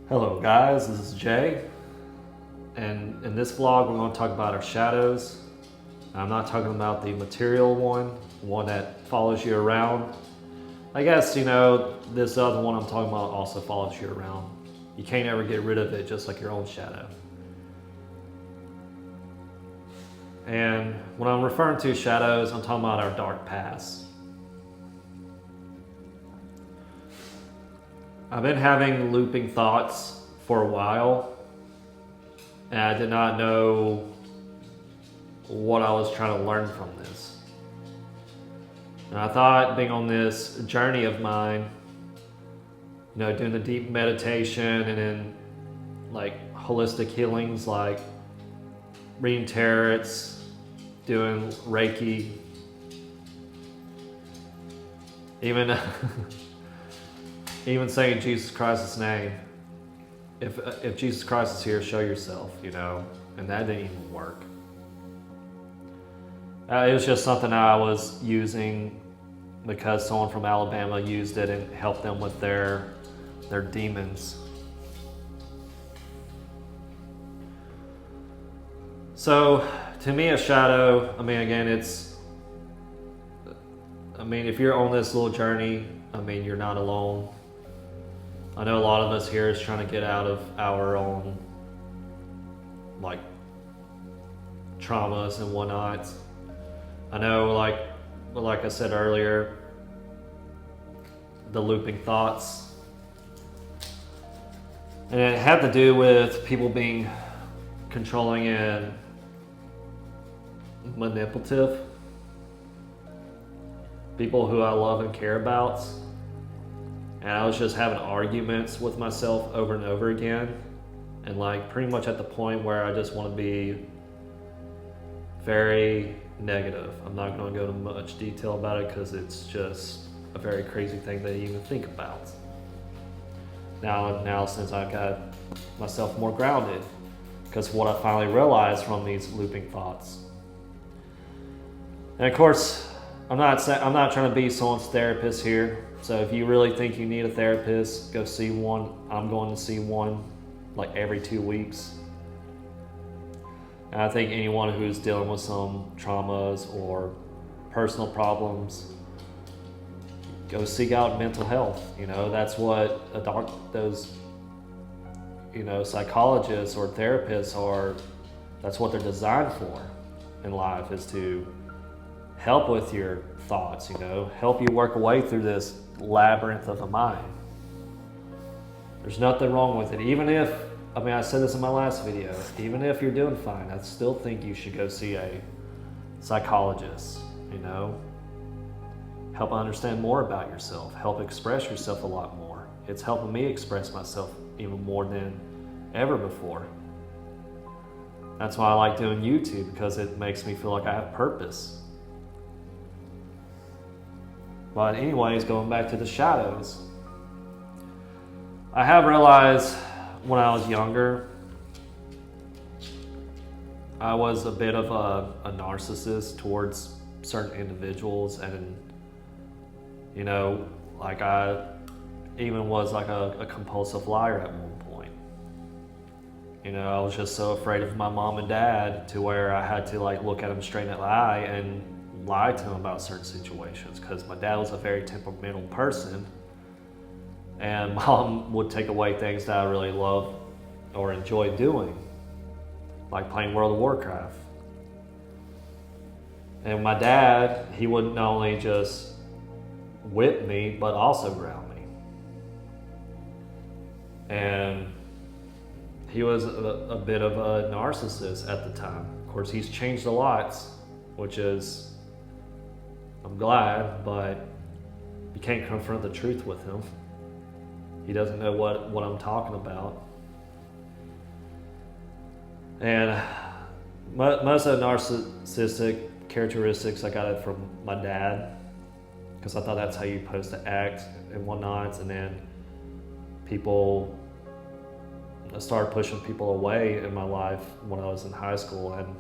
Hello guys, this is Jay, and in this vlog we're going to talk about our shadows. I'm not talking about the material one that follows you around. I guess, this other one I'm talking about also follows you around. You can't ever get rid of it, just like your own shadow. And when I'm referring to shadows, I'm talking about our dark past. I've been having looping thoughts for a while, and I did not know what I was trying to learn from this. And I thought, being on this journey of mine, doing the deep meditation and then like holistic healings, like reading tarots, doing Reiki, even even saying Jesus Christ's name. If Jesus Christ is here, show yourself, and that didn't even work. It was just something I was using because someone from Alabama used it and helped them with their demons. So to me, a shadow, if you're on this little journey, you're not alone. I know a lot of us here is trying to get out of our own traumas and whatnot. I know, like I said earlier, the looping thoughts. And it had to do with people being controlling and manipulative. People who I love and care about. And I was just having arguments with myself over and over again. And pretty much at the point where I just want to be very negative. I'm not going to go into much detail about it because it's just a very crazy thing to even think about. Now since I got myself more grounded, because what I finally realized from these looping thoughts. And of course, I'm not trying to be someone's therapist here. So if you really think you need a therapist, go see one. I'm going to see one every 2 weeks. And I think anyone who's dealing with some traumas or personal problems, go seek out mental health. That's what psychologists or therapists are. That's what they're designed for in life, is to help with your thoughts, help you work away through this labyrinth of the mind. There's nothing wrong with it. Even if, I said this in my last video, even if you're doing fine, I still think you should go see a psychologist, help understand more about yourself, help express yourself a lot more. It's helping me express myself even more than ever before. That's why I like doing YouTube, because it makes me feel like I have purpose. But anyways, going back to the shadows, I have realized when I was younger, I was a bit of a narcissist towards certain individuals, and I even was a compulsive liar at one point. I was just so afraid of my mom and dad to where I had to look at them straight in the eye and lie to them about certain situations, because my dad was a very temperamental person, and mom would take away things that I really loved or enjoyed doing, like playing World of Warcraft. And my dad, he would not only just whip me, but also ground me. And he was a bit of a narcissist at the time. Of course, he's changed a lot, which is, I'm glad, but you can't confront the truth with him. He doesn't know what I'm talking about. And most of the narcissistic characteristics, I got it from my dad, because I thought that's how you're supposed to act and whatnot. And then I started pushing people away in my life when I was in high school, and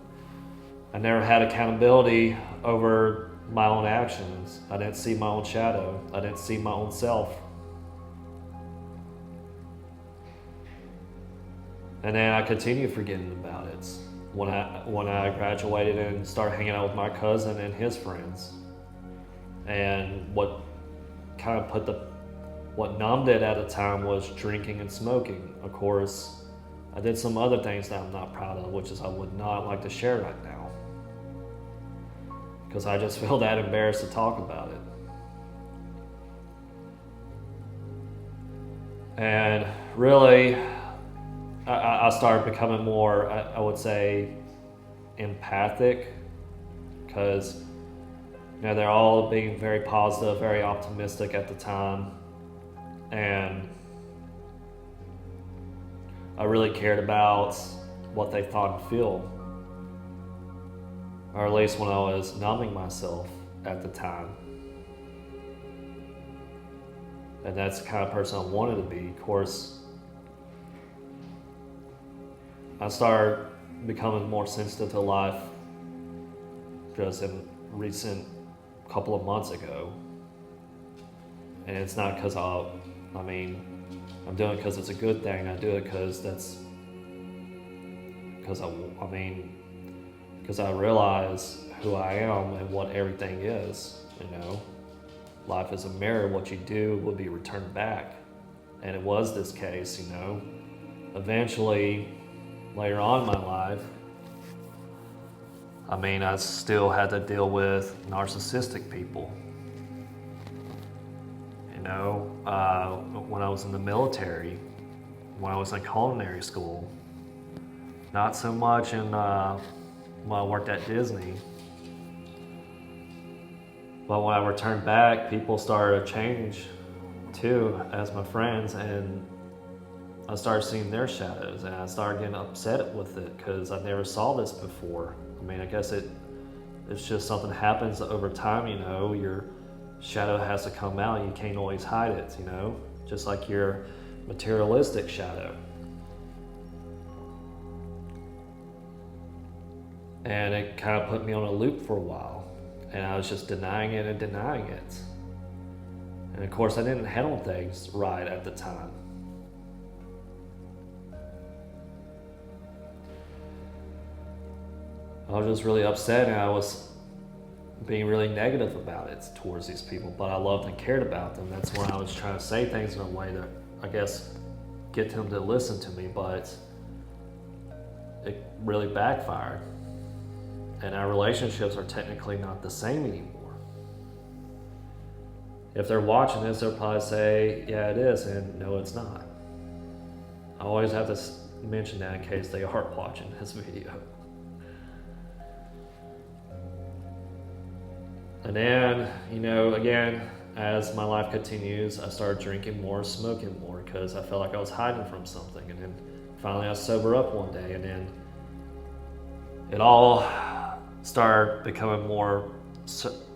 I never had accountability over my own actions. I didn't see my own shadow. I didn't see my own self. And then I continued forgetting about it when I graduated and started hanging out with my cousin and his friends. And what kind of what numbed it at the time was drinking and smoking. Of course, I did some other things that I'm not proud of, which is I would not like to share right now, because I just feel that embarrassed to talk about it. And really, I started becoming more, I would say, empathic, because they're all being very positive, very optimistic at the time, and I really cared about what they thought and feel, or at least when I was numbing myself at the time. And that's the kind of person I wanted to be. Of course, I started becoming more sensitive to life just in recent couple of months ago. And it's not because I'm doing it because it's a good thing. I do it because I realize who I am and what everything is, Life is a mirror. What you do will be returned back. And it was this case, Eventually, later on in my life, I still had to deal with narcissistic people. When I was in the military, when I was in culinary school, not so much when I worked at Disney. But when I returned back, people started to change too, as my friends, and I started seeing their shadows, and I started getting upset with it because I never saw this before. I guess it's just something happens over time, your shadow has to come out, and you can't always hide it, just like your materialistic shadow. And it kind of put me on a loop for a while. And I was just denying it and denying it. And of course, I didn't handle things right at the time. I was just really upset, and I was being really negative about it towards these people, but I loved and cared about them. That's when I was trying to say things in a way that, I guess, get them to listen to me, but it really backfired. And our relationships are technically not the same anymore. If they're watching this, they'll probably say, yeah, it is, and no, it's not. I always have to mention that in case they are watching this video. And then, again, as my life continues, I started drinking more, smoking more, because I felt like I was hiding from something. And then finally I sobered up one day, and then it all started becoming more,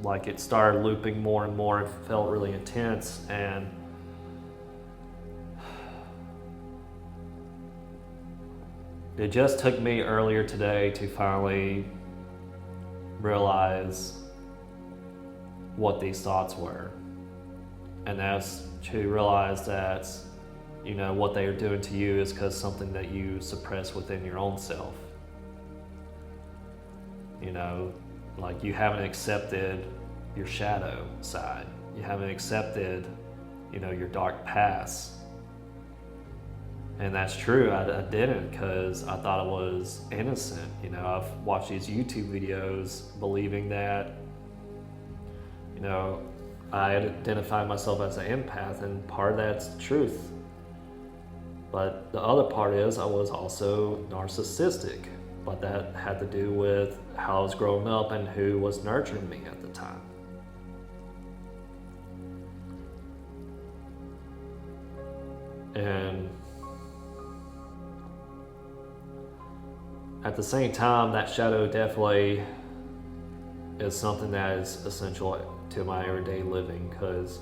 like it started looping more and more. It felt really intense, and it just took me earlier today to finally realize what these thoughts were. And that's to realize that, what they are doing to you is because something that you suppress within your own self. Like you haven't accepted your shadow side. You haven't accepted, your dark past. And that's true, I didn't, because I thought I was innocent. I've watched these YouTube videos believing that, I identify myself as an empath, and part of that's the truth. But the other part is I was also narcissistic, but that had to do with how I was growing up and who was nurturing me at the time. And at the same time, that shadow definitely is something that is essential to my everyday living, because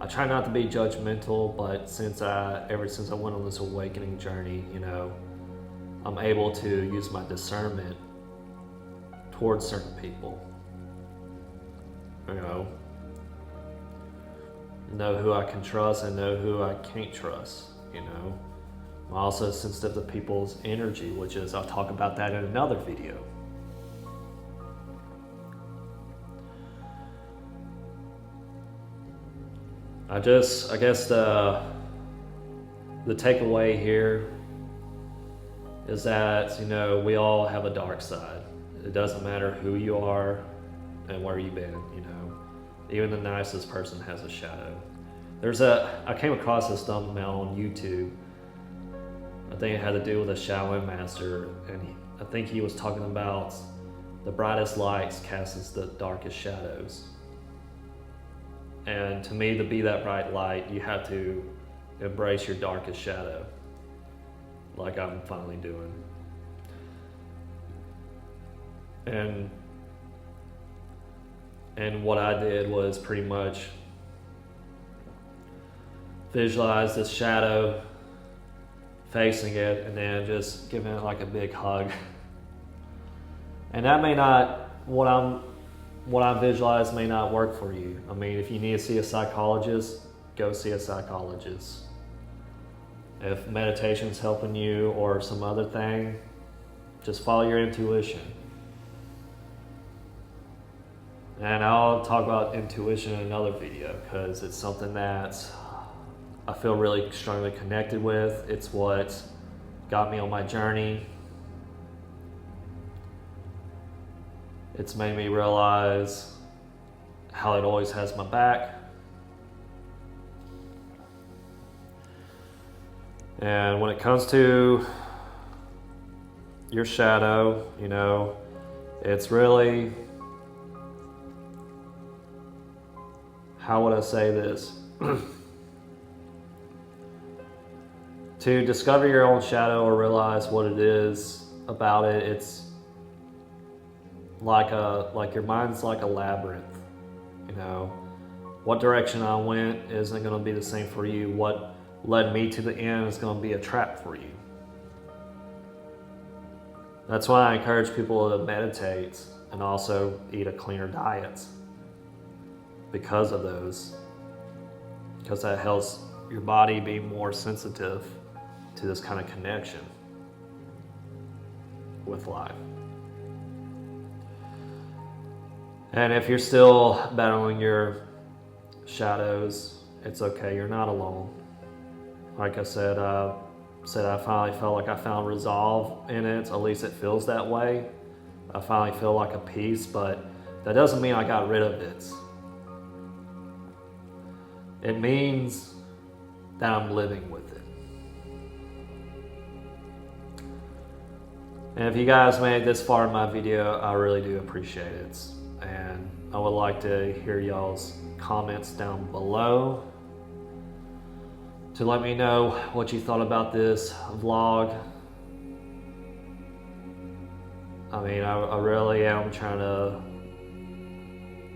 I try not to be judgmental, but ever since I went on this awakening journey, I'm able to use my discernment towards certain people. Know who I can trust and know who I can't trust. I'm also sensitive to people's energy, which is, I'll talk about that in another video. I guess the takeaway here is that, you know, we all have a dark side. It doesn't matter who you are and where you've been, you know. Even the nicest person has a shadow. I came across this thumbnail on YouTube. I think it had to do with a Shaolin master, and I think he was talking about the brightest lights casts the darkest shadows. And to me, to be that bright light, you have to embrace your darkest shadow, like I'm finally doing. And what I did was pretty much visualize this shadow facing it and then just giving it like a big hug. And that may not, what I visualize may not work for you. I mean, if you need to see a psychologist, go see a psychologist. If meditation's helping you or some other thing, just follow your intuition. And I'll talk about intuition in another video because it's something that I feel really strongly connected with. It's what got me on my journey. It's made me realize how it always has my back. And when it comes to your shadow, you know, it's really, how would I say this? To discover your own shadow or realize what it is about it, it's like your mind's like a labyrinth. You know, what direction I went isn't going to be the same for you. What led me to the end is going to be a trap for you. That's why I encourage people to meditate and also eat a cleaner diet because of those. Because that helps your body be more sensitive to this kind of connection with life. And if you're still battling your shadows, it's okay, you're not alone. Like I said, I finally felt like I found resolve in it. At least it feels that way. I finally feel like a peace, but that doesn't mean I got rid of it. It means that I'm living with it. And if you guys made it this far in my video, I really do appreciate it. And I would like to hear y'all's comments down below to let me know what you thought about this vlog. I mean, I really am trying to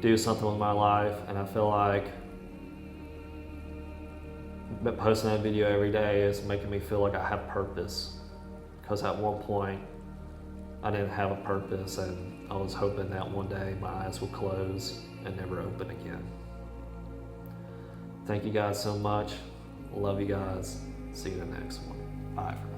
do something with my life, and I feel like posting that video every day is making me feel like I have purpose. Because at one point, I didn't have a purpose, and I was hoping that one day my eyes would close and never open again. Thank you guys so much. Love you guys. See you in the next one. Bye for now.